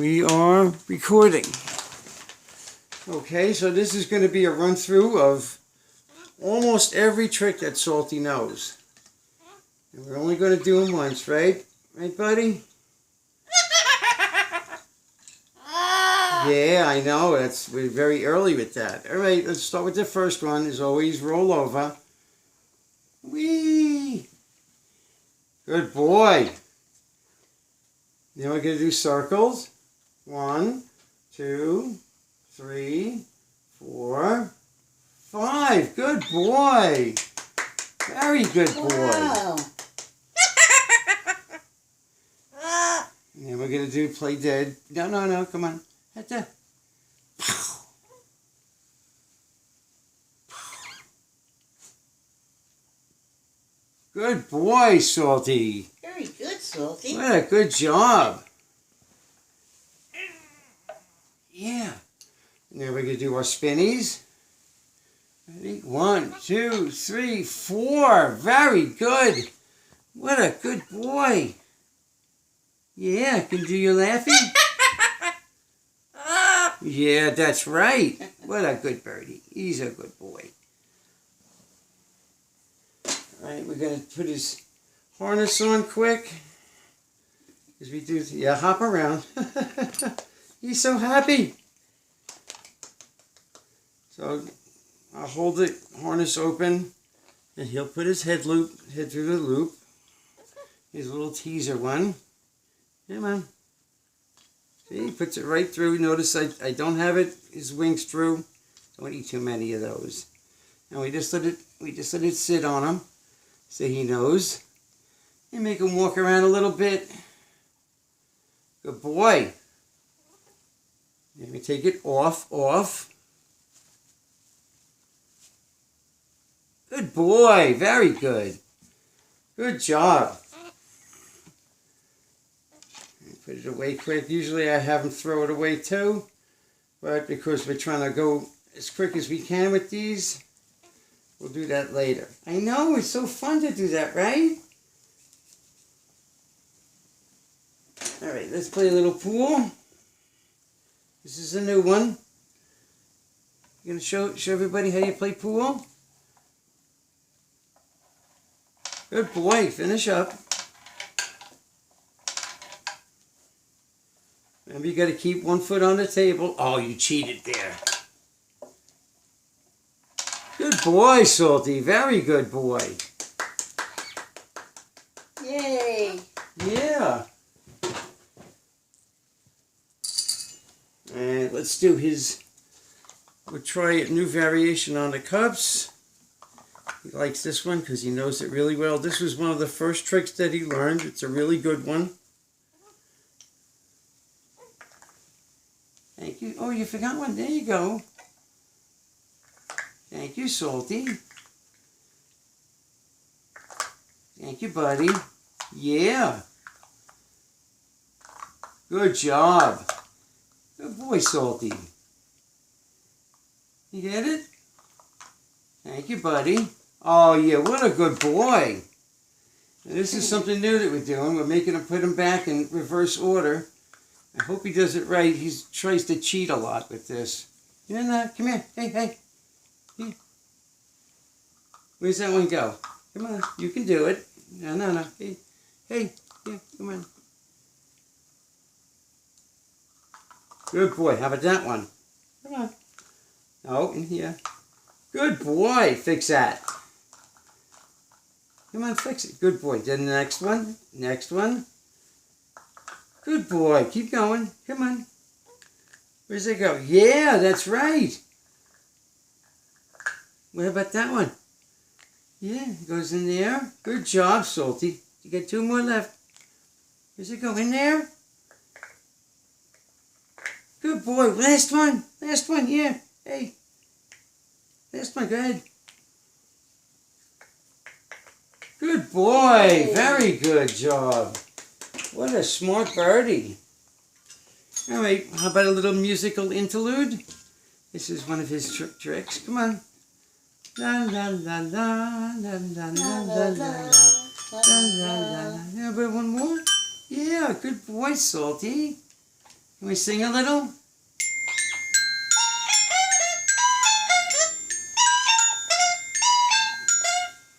We are recording. Okay, so this is going to be a run through of almost every trick that Salty knows. And we're only going to do them once, right? Right, buddy? Yeah, I know. We're very early with that. All right, let's start with the first one. As always, roll over. Whee! Good boy. Now we're going to do circles. 1, 2, 3, 4, 5. Good boy. Very good boy. Wow. Now we're going to do play dead. No, come on. At the... Good boy, Salty. Very good, Salty. What a good job. Yeah. Now we're going to do our spinnies. Ready? 1, 2, 3, 4. Very good. What a good boy. Yeah, can do your laughing? Yeah, that's right. What a good birdie. He's a good boy. All right, we're going to put his harness on quick. As we do, yeah, hop around. He's so happy. So I'll hold the harness open and he'll put his head through the loop. His little teaser one. Come on. See, he puts it right through. Notice I don't have his wings through. Don't eat too many of those. And we just let it sit on him so he knows. And make him walk around a little bit. Good boy. Let me take it off. Good boy. Very good. Good job. Put it away quick. Usually I have him throw it away too. But because we're trying to go as quick as we can with these, we'll do that later. I know, it's so fun to do that, right? Alright, let's play a little pool. This is a new one. You gonna show everybody how you play pool? Good boy, finish up. Remember, you got to keep one foot on the table. Oh, you cheated there. Good boy, Salty. Very good boy. Yay. Yeah. And let's do we'll try a new variation on the cups. He likes this one because he knows it really well. This was one of the first tricks that he learned. It's a really good one. Thank you. Oh, you forgot one. There you go. Thank you, Salty. Thank you, buddy. Yeah. Good job. Good boy, Salty. You get it? Thank you, buddy. Oh, yeah, what a good boy. Now, this is something new that we're doing. We're making him put him back in reverse order. I hope he does it right. He tries to cheat a lot with this. Yeah, come here. Hey. Here. Where's that one go? Come on, you can do it. No. Hey, yeah, come on. Good boy. How about that one? Come on. Oh, in here. Good boy. Fix that. Come on, fix it. Good boy. Then the next one. Next one. Good boy. Keep going. Come on. Where's it go? Yeah, that's right. What about that one? Yeah, it goes in there. Good job, Salty. You got 2 more left. Where's it go? In there? Good boy. Last one. Last one. Yeah. Hey. Last one. Go ahead. Good boy. Very good job. What a smart birdie. All right, how about a little musical interlude? This is one of his tricks. Come on. La la la la la la la la la la la la. How about one more? Yeah, good boy, Salty. Can we sing a little?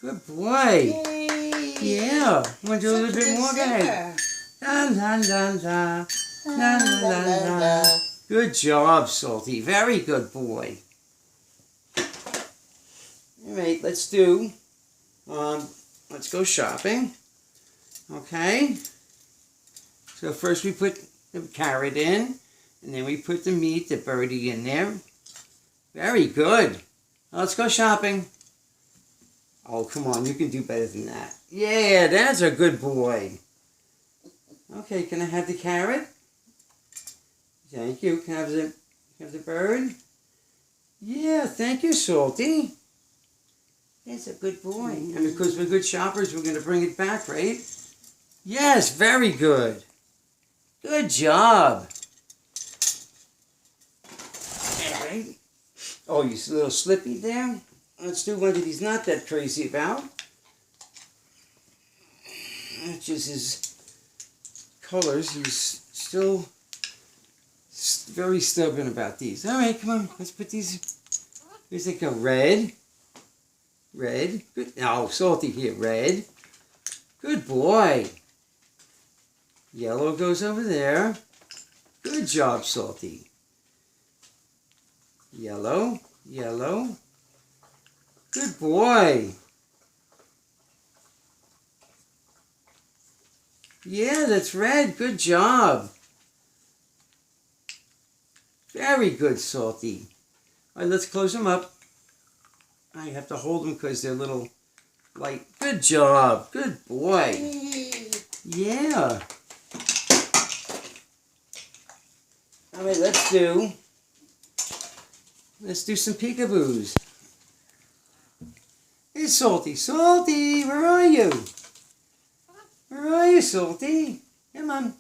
Good boy. Yay. Yeah. Want to do a little Such bit good more? Go ahead. La la la la. La la la la. Good job, Salty. Very good boy. Alright, let's go shopping. Okay. So first we put the carrot in, and then we put the meat, the birdie in there. Very good. Now let's go shopping. Oh, come on, you can do better than that. Yeah, that's a good boy. Okay, can I have the carrot? Thank you. Can I have the bird? Yeah, thank you, Salty. That's a good boy. And because we're good shoppers, we're going to bring it back, right? Yes, very good. Good job. All right. Oh, you a little slippy there? Let's do one that he's not that crazy about. That's just his colors. He's still very stubborn about these. All right, come on. Let's put these. Here's like a red. Red. Good. Oh, Salty here. Red. Good boy. Yellow goes over there. Good job, Salty. Yellow. Yellow. Good boy. Yeah, that's red. Good job. Very good, Salty. All right, let's close them up. I have to hold them because they're a little light. Good job. Good boy. Yay. Yeah. All right, let's do some peekaboos. Hey, Salty. Salty, where are you? Where are you, Salty? Come on.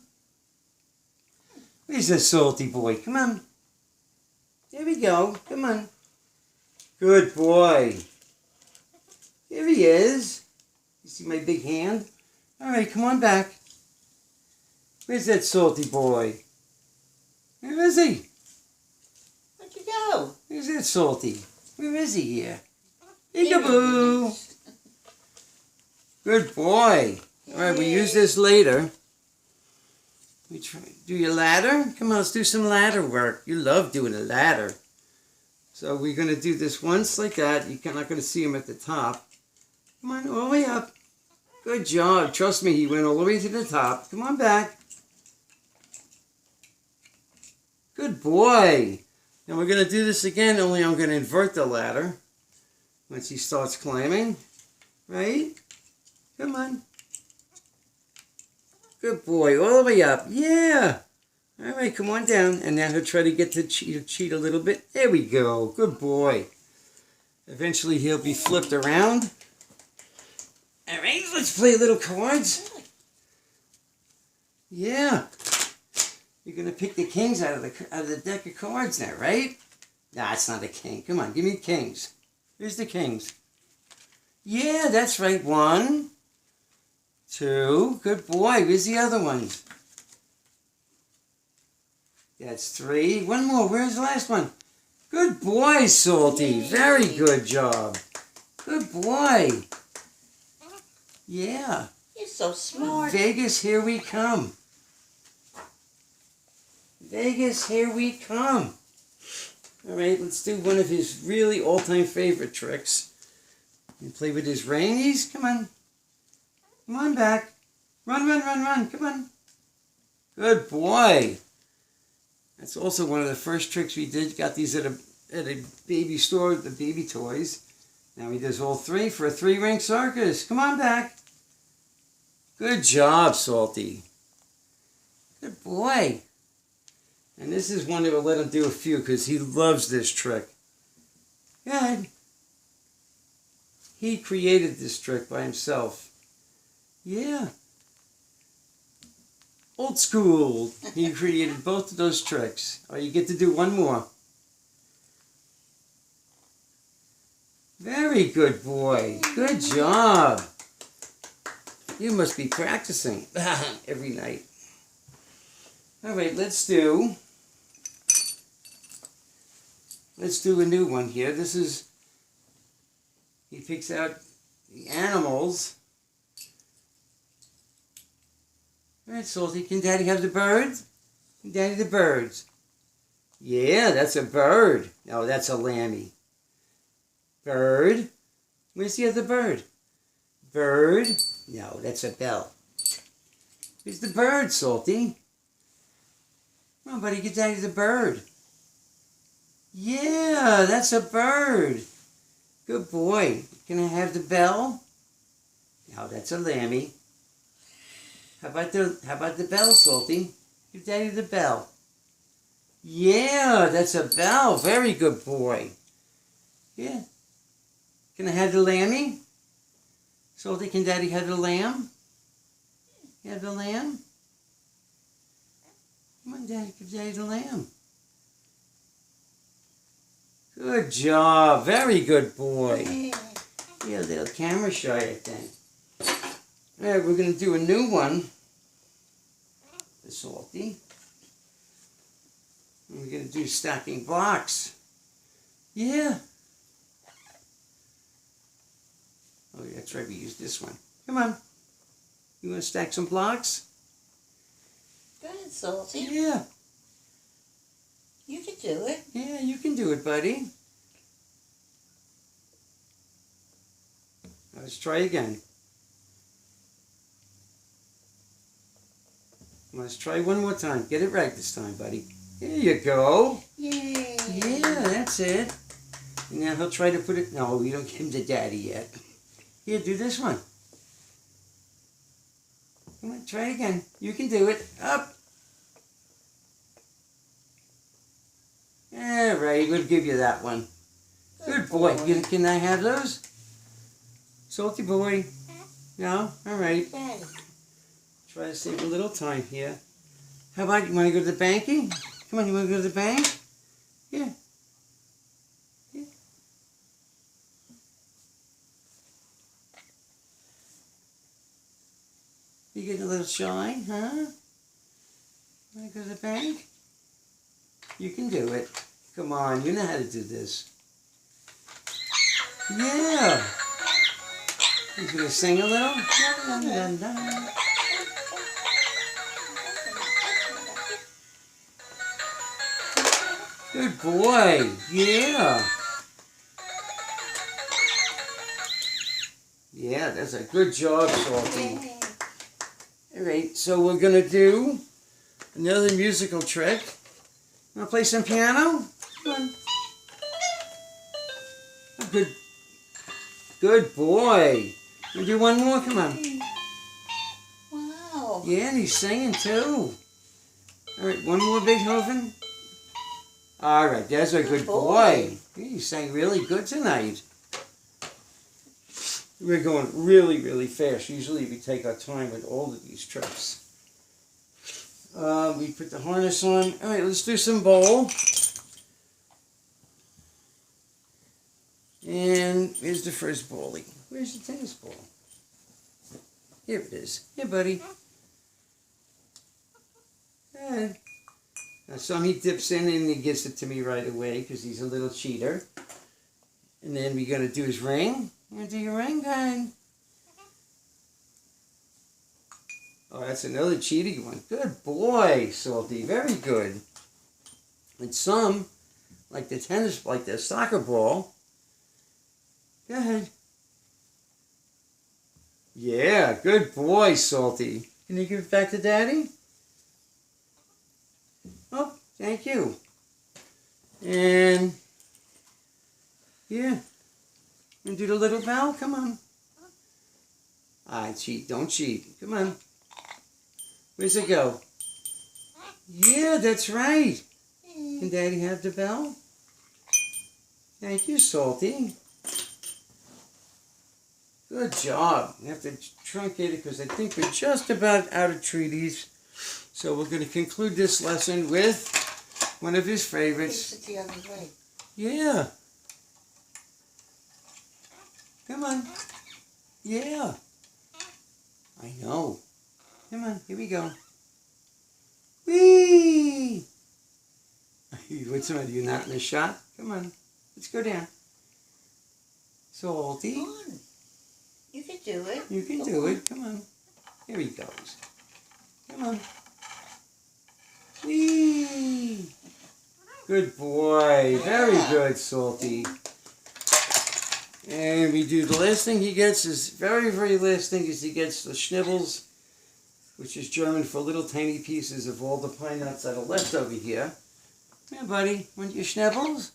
Where's the Salty boy? Come on. There we go. Come on. Good boy. Here he is. You see my big hand? All right, come on back. Where's that Salty boy? Where is he? Where'd you go? Where's that Salty? Where is he here? Peekaboo! Good boy. All right, we use this later. We try do your ladder. Come on, let's do some ladder work. You love doing a ladder. So we're going to do this once like that. You're not going to see him at the top. Come on, all the way up. Good job. Trust me, he went all the way to the top. Come on back. Good boy. Now we're going to do this again, only I'm going to invert the ladder once he starts climbing. Right? Come on. Good boy. All the way up. Yeah. All right, come on down. And now he'll try to get to cheat a little bit. There we go. Good boy. Eventually he'll be flipped around. All right, let's play little cards. Yeah. You're going to pick the kings out of the deck of cards now, right? Nah, it's not a king. Come on, give me kings. Here's the kings. Yeah, that's right. 1, 2. Good boy. Where's the other ones? That's 3. One more. Where's the last one? Good boy, Salty. Yay. Very good job. Good boy. Yeah. You're so smart. Vegas, here we come. Vegas, here we come. All right, let's do one of his really all-time favorite tricks. And play with his rainies. Come on. Come on back. Run, run, run, run. Come on. Good boy. That's also one of the first tricks we did. Got these at a baby store, the baby toys. Now he does all 3 for a 3-ring circus. Come on back. Good job, Salty. Good boy. And this is one that will let him do a few because he loves this trick. Go ahead. He created this trick by himself. Yeah. Old school. He created both of those tricks. Oh, you get to do one more. Very good boy. Good job. You must be practicing every night. All right, let's do let's do a new one here. This is, he picks out the animals. All right, Salty, can Daddy have the birds? Can Daddy the birds? Yeah, that's a bird. No, that's a lammy. Bird. Where's the other bird? Bird. No, that's a bell. Where's the bird, Salty? Come on, buddy, get Daddy the bird. Yeah, that's a bird. Good boy. Can I have the bell? No, that's a lammy. How about the bell, Salty? Give Daddy the bell. Yeah, that's a bell. Very good boy. Yeah. Can I have the lammy? Salty, can Daddy have the lamb? You have the lamb? Come on, Daddy, give Daddy the lamb. Good job. Very good boy. You're a little camera shy, I think. All right, we're going to do a new one. The Salty. And we're going to do stacking blocks. Yeah. Oh, yeah, that's right. We used this one. Come on. You want to stack some blocks? Go ahead, Salty. Yeah. You can do it. Yeah, you can do it, buddy. Let's try again. Let's try one more time. Get it right this time, buddy. There you go. Yay. Yeah, that's it. And now he'll try to put it... No, we don't give him to Daddy yet. Here, do this one. Come on, try it again. You can do it. Up. All right, we'll give you that one. Good boy. Can I have those? Salty boy. No? All right. Daddy. Try to save a little time here. How about, you want to go to the banking? Come on, you want to go to the bank? Yeah. Yeah. You getting a little shy, huh? Want to go to the bank? You can do it. Come on, you know how to do this. Yeah. He's going to sing a little. La, la, la, la. Good boy. Yeah. Yeah, that's a good job, Salty. All right, so we're going to do another musical trick. Want to play some piano? Come on. Oh, good boy. Want to do one more? Come on. Wow. Yeah, and he's singing too. All right, one more, Beethoven. All right, that's a good boy. He sang really good tonight. We're going really, really fast. Usually we take our time with all of these tricks. We put the harness on. All right, let's do some bowl. And here's the first bowlie. Where's the tennis ball? Here it is. Here, buddy. Good. Now, some he dips in and he gives it to me right away because he's a little cheater. And then we're going to do his ring. You want to do your ring, guy? Oh, that's another cheating one. Good boy, Salty. Very good. And some, like the tennis, like the soccer ball. Go ahead. Yeah, good boy, Salty. Can you give it back to Daddy? Oh, thank you. And, yeah. And do the little bell? Come on. I cheat. Don't cheat. Come on. Where's it go? Yeah, that's right. Can Daddy have the bell? Thank you, Salty. Good job. I have to truncate it because I think we're just about out of treaties. So we're going to conclude this lesson with one of his favorites. Face it the other way. Yeah. Come on. Yeah. I know. Come on, here we go. Whee! What's the matter? You're not in the shot? Come on. Let's go down. Salty. Come on. You can do it. You can do it. Come on. Here he goes. Come on. Whee! Good boy. Very good, Salty. And we do the last thing he gets is very, very last thing is he gets the schnibbles, which is German for little tiny pieces of all the pine nuts that are left over here. Yeah, buddy. Want your schnibbles?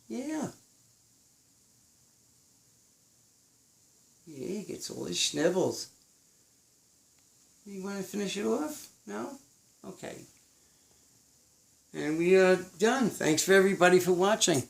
Yeah. Yeah, he gets all his schnibbles. You want to finish it off? No? Okay. And we are done. Thanks for everybody for watching.